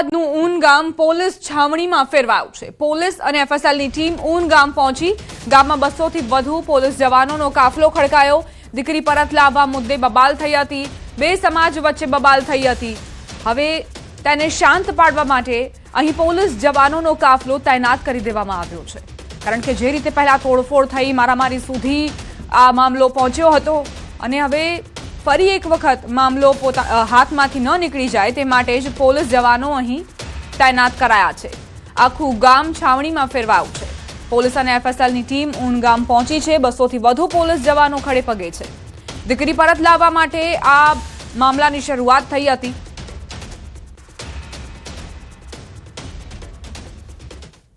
થરાદનું ઊન ગામ પોલીસ છાવણીમાં ફેરવાયું છે। પોલીસ અને એફએસએલની ટીમ ઊન ગામ પહોંચી। ગામમાં 200 થી વધુ પોલીસ જવાનોનો કાફલો ખડકાયો। દીકરી પરત લાવવા મુદ્દે બબાલ થઈ હતી। બે સમાજ વચ્ચે બબાલ થઈ હતી। હવે તેને શાંત પાડવા માટે અહીં પોલીસ જવાનોનો કાફલો તૈનાત કરી દેવામાં આવ્યો છે, કારણ કે જે રીતે પહેલા તોડફોડ થઈ, મારામારી સુધી આ મામલો પહોંચ્યો હતો અને હવે ફરી એક વખત મામલો હાથમાંથી ન નીકળી જાય તે માટે જ પોલીસ જવાનો અહીં તૈનાત કરાયા છે। આખું ગામ છાવણીમાં ફેરવાયું છે। પોલીસ અને એફએસએલની ટીમ ઊન ગામ પહોંચી છે। 200 થી વધુ પોલીસ જવાનો ખડે પગે છે। દીકરી પરત લાવવા માટે આ મામલાની શરૂઆત થઈ હતી।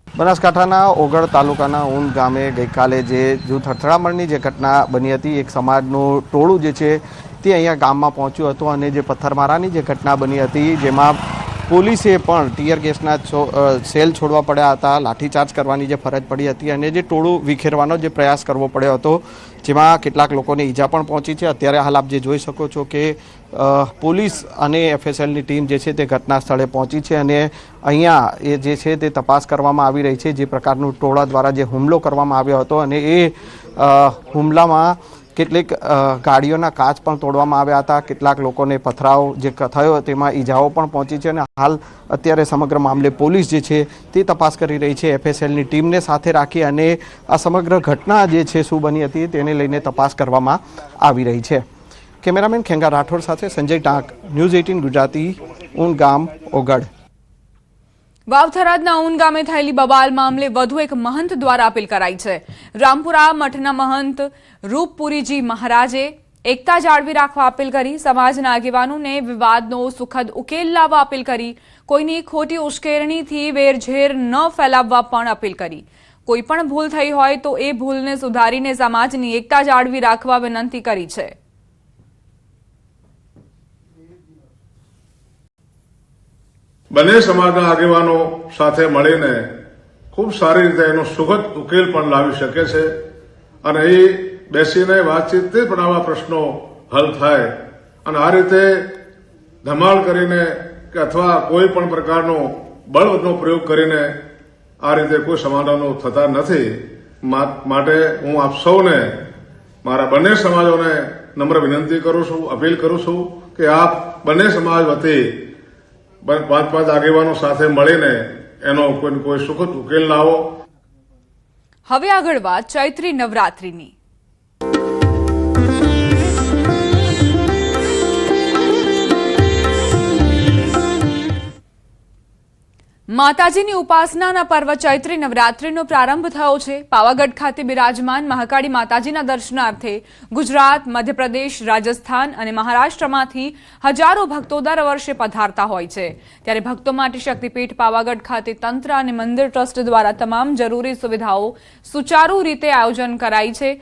બનાસકાંઠાના ઓગળ તાલુકાના ઊન ગામે ગઈકાલે જે જૂથ અથડામણની જે ઘટના બની હતી, એક સમાજનું ટોળું જે છે તે અહીંયા ગામમાં પહોંચ્યું હતું અને જે પથ્થરમારાની જે ઘટના બની હતી, જેમાં પોલીસે પણ ટીયર ગેસના સેલ છોડવા પડ્યા હતા, લાઠીચાર્જ કરવાની જે ફરજ પડી હતી અને જે ટોળું વિખેરવાનો જે પ્રયાસ કરવો પડ્યો હતો, જેમાં કેટલાક લોકોને ઈજા પણ પહોંચી છે। અત્યારે હાલ આપ જે જોઈ શકો છો કે પોલીસ અને એફએસએલની ટીમ જે છે તે ઘટના સ્થળે પહોંચી છે અને અહીંયા એ જે છે તે તપાસ કરવામાં આવી રહી છે। જે પ્રકારનું ટોળા દ્વારા જે હુમલો કરવામાં આવ્યો હતો અને એ હુમલામાં કેટલીક ગાડીઓના કાચ પણ તોડવામાં આવ્યા હતા। કેટલાક લોકોને પથરાવ જે થયો તેમાં ઈજાઓ પણ પહોંચી છે અને હાલ અત્યારે સમગ્ર મામલે પોલીસ જે છે તે તપાસ કરી રહી છે। એફએસએલની ટીમને સાથે રાખી અને આ સમગ્ર ઘટના જે છે શું બની હતી તેને લઈને તપાસ કરવામાં આવી રહી છે। કેમેરામેન ખેંગા રાઠોડ સાથે સંજય ટાંક, ન્યૂઝ 18 ગુજરાતી, ઊન ગામ, ઓગળ। વાવથરાદના ઊન ગામે થયેલી બબાલ મામલે વધુ એક મહંત દ્વારા અપીલ કરાઈ છે। રામપુરા મઠના મહંત રૂપપુરીજી મહારાજે એકતા જાળવી રાખવા અપીલ કરી। સમાજના આગેવાનોને વિવાદનો સુખદ ઉકેલ લાવવા અપીલ કરી। કોઈની ખોટી ઉશ્કેરણીથી વેરઝેર ન ફેલાવવા પણ અપીલ કરી। કોઈ પણ ભૂલ થઈ હોય તો એ ભૂલને સુધારીને સમાજની એકતા જાળવી રાખવા વિનંતી કરી છે। બંને સમાજના આગેવાનો સાથે મળીને ખૂબ સારી રીતે એનો સુખદ ઉકેલ પણ લાવી શકે છે અને એ બેસીને વાતચીતથી પણ આવા પ્રશ્નો હલ થાય અને આ રીતે ધમાલ કરીને કે અથવા કોઈ પણ પ્રકારનો બળનો પ્રયોગ કરીને આ રીતે કોઈ સમાધાનો થતા નથી। માટે હું આપ સૌને, મારા બંને સમાજોને નમ્ર વિનંતી કરું છું, અપીલ કરું છું કે આપ બંને સમાજ વતી 5 આગેવાનો સાથે મળીને એનો કોઈ સુખદ ઉકેલ લાવો। હવે આગળ વાત ચૈત્રી નવરાત્રીની। માતાજીની ઉપાસનાના પર્વ ચૈત્રી નવરાત્રીનો પ્રારંભ થયો છે। પાવાગઢ ખાતે બિરાજમાન મહાકાળી માતાજીના દર્શનાર્થે ગુજરાત, મધ્યપ્રદેશ, રાજસ્થાન અને મહારાષ્ટ્રમાંથી હજારો ભક્તો દર વર્ષે પધારતા હોય છે। ત્યારે ભક્તો માટે શક્તિપીઠ પાવાગઢ ખાતે તંત્ર અને મંદિર ટ્રસ્ટ દ્વારા તમામ જરૂરી સુવિધાઓ સુચારુ રીતે આયોજન કરાઈ છે।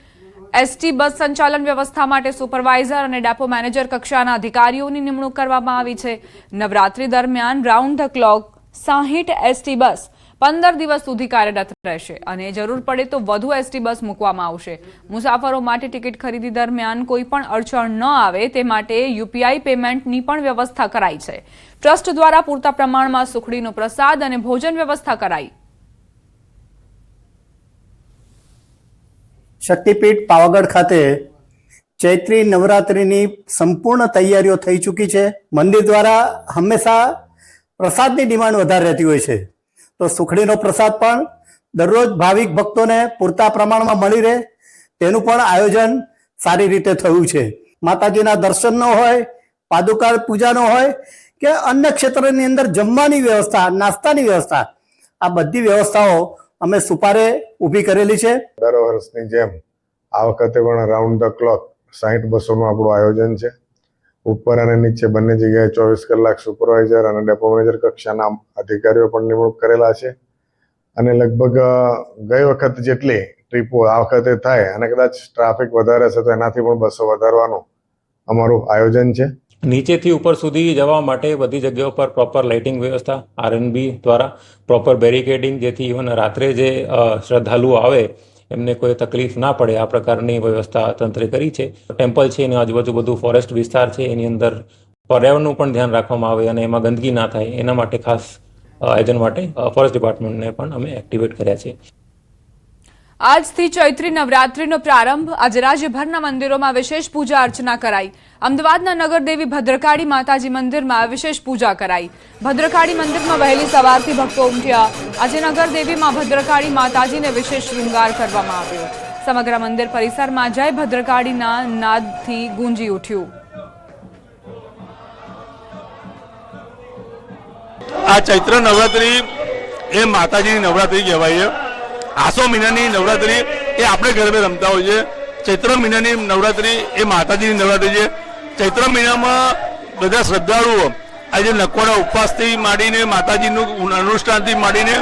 એસટી બસ સંચાલન વ્યવસ્થા માટે સુપરવાઇઝર અને ડેપો મેનેજર કક્ષાના અધિકારીઓની નિમણૂક કરવામાં આવી છે। નવરાત્રી દરમિયાન round the clock 60 ST bus 15 દિવસ સુધી કાર્યરત રહેશે અને જરૂર પડે તો વધુ એસટી બસ મૂકવામાં આવશે। મુસાફરો માટે ટિકિટ ખરીદી દરમિયાન કોઈ પણ અડચણ ન આવે તે માટે યુપીઆઈ પેમેન્ટની પણ વ્યવસ્થા કરાઈ છે। ટ્રસ્ટ દ્વારા પૂરતા પ્રમાણમાં સુખડીનો પ્રસાદ અને ભોજન વ્યવસ્થા કરાઈ। શક્તિપીઠ પાવાગઢ ખાતે ચૈત્રી નવરાત્રિની સંપૂર્ણ તૈયારીઓ થઈ ચૂકી છે। મંદિર દ્વારા હંમેશા પ્રસાદની ડિમાન્ડ વધારે રહેતી હોય છે, તો સુખડીનો પ્રસાદ પણ દરરોજ ભાવિક ભક્તોને પૂરતા પ્રમાણમાં મળી રહે તેનું પણ આયોજન સારી રીતે થયું છે। માતાજીના દર્શનનો હોય, પાદુકા પૂજાનો હોય કે અન્ય ક્ષેત્રની અંદર જમવાની વ્યવસ્થા, નાસ્તાની વ્યવસ્થા, આ બધી વ્યવસ્થાઓ અમે સુપારે ઊભી કરેલી છે। દર વર્ષની જેમ આ વખતે પણ રાઉન્ડ ધ ક્લોક 60 બસોનું આપણું આયોજન છે। ઉપર અને નીચે બંને જગ્યાએ 24 કલાક સુપરવાઇઝર અને ડેપો મેનેજર કક્ષાના અધિકારીઓ પણ નિમણૂક કરેલા છે અને લગભગ ગઈ વખત જેટલી ટ્રીપો આ વખતે થાય અને કદાચ ટ્રાફિક વધારે છે તો એનાથી પણ બસો વધારવાનું અમારું આયોજન છે। નીચેથી ઉપર સુધી જવા માટે બધી જગ્યાઓ પર પ્રોપર લાઇટિંગ વ્યવસ્થા, આરએનબી દ્વારા પ્રોપર બેરિકેડિંગ, જેથી ઇવન રાત્રે જે શ્રદ્ધાળુઓ આવે એમને કોઈ તકલીફ ના પડે આ પ્રકારની વ્યવસ્થા તંત્રે કરી છે। ટેમ્પલ છે એની આજુબાજુ બધું ફોરેસ્ટ વિસ્તાર છે, એની અંદર પર્યાવરણનું પણ ધ્યાન રાખવામાં આવે અને એમાં ગંદકી ના થાય એના માટે ખાસ આયોજન માટે ફોરેસ્ટ ડિપાર્ટમેન્ટને પણ અમે એક્ટિવેટ કર્યા છે. આજથી ચૈત્રી નવરાત્રીનો પ્રારંભ. આજે રાજ્યભરના મંદિરોમાં વિશેષ પૂજા અર્ચના કરાઈ. અમદાવાદના નગરદેવી ભદ્રકાળી માતાજી મંદિરમાં વિશેષ પૂજા કરાઈ. ભદ્રકાળી મંદિરમાં વહેલી સવારથી ભક્તો ઉમટ્યા. આજે નગરદેવીમાં ભદ્રકાળી માતાજીને વિશેષ શૃંગાર કરવામાં આવ્યો. સમગ્ર મંદિર પરિસરમાં જય ભદ્રકાળીના નાદથી ગુંજી ઉઠ્યું. આ ચૈત્ર નવરાત્રી એ માતાજીની નવરાત્રી કહેવાય છે. આસો મહિનાની નવરાત્રી એ આપણે ગરબે રમતા હોઈએ છીએ. ચૈત્ર મહિનાની નવરાત્રી એ માતાજીની નવરાત્રી છે. ચૈત્ર મહિનામાં બધા શ્રદ્ધાળુઓ આજે નકોડા ઉપવાસથી માંડીને માતાજીનું અનુષ્ઠાનથી માંડીને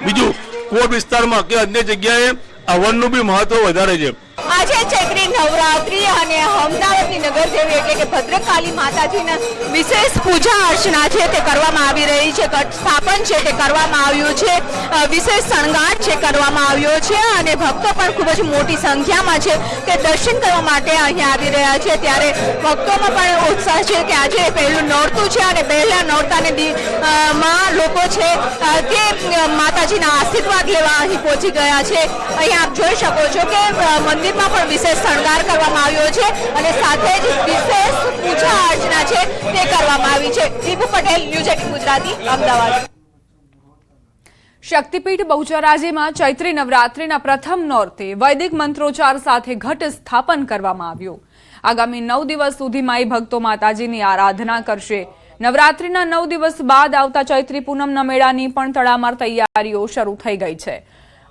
બીજું કોટ વિસ્તારમાં કે અન્ય જગ્યાએ હવનનું બી મહત્વ વધારે છે. આજે ચૈત્રી નવરાત્રી અને અમદાવાદની નગરદેવી એટલે કે ભદ્રકાળી માતાજીના વિશેષ પૂજા અર્ચના છે તે કરવામાં આવી રહી છે. ઘટ સ્થાપન છે તે કરવામાં આવ્યું છે. વિશેષ શણગાર છે કરવામાં આવ્યો છે અને ભક્તો પણ ખૂબ જ મોટી સંખ્યામાં છે તે દર્શન કરવા માટે અહીંયા આવી રહ્યા છે. ત્યારે ભક્તોમાં પણ ઉત્સાહ છે કે આજે પહેલું નોરતું છે અને પહેલા નોરતાને માં લોકો છે તે માતાજીના આશીર્વાદ લેવા અહીં પહોંચી ગયા છે. અહીંયા આપ જોઈ શકો છો કે મંદિરમાં પણ વિશેષ શણગાર કરવામાં આવ્યો છે અને સાથે જ વિશેષ પૂજા અર્ચના છે તે કરવામાં આવી છે. દીપુ પટેલ, ન્યૂઝ 18 ગુજરાતી, અમદાવાદ. શક્તિપીઠ બહુચરાજીમાં ચૈત્રી નવરાત્રીના પ્રથમ નોરતે વૈદિક મંત્રોચ્ચાર સાથે ઘટ સ્થાપન કરવામાં આવ્યું. આગામી 9 દિવસ સુધી માઈ ભક્તો માતાજીની આરાધના કરશે. નવરાત્રીના 9 દિવસ બાદ આવતા ચૈત્રી પૂનમના મેળાની પણ તડામાર તૈયારીઓ શરૂ થઈ ગઈ છે.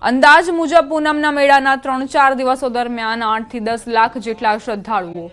અંદાજ મુજબ પૂનમના મેળાના 3-4 દિવસો દરમિયાન 8 થી 10 લાખ જેટલા શ્રદ્ધાળુઓ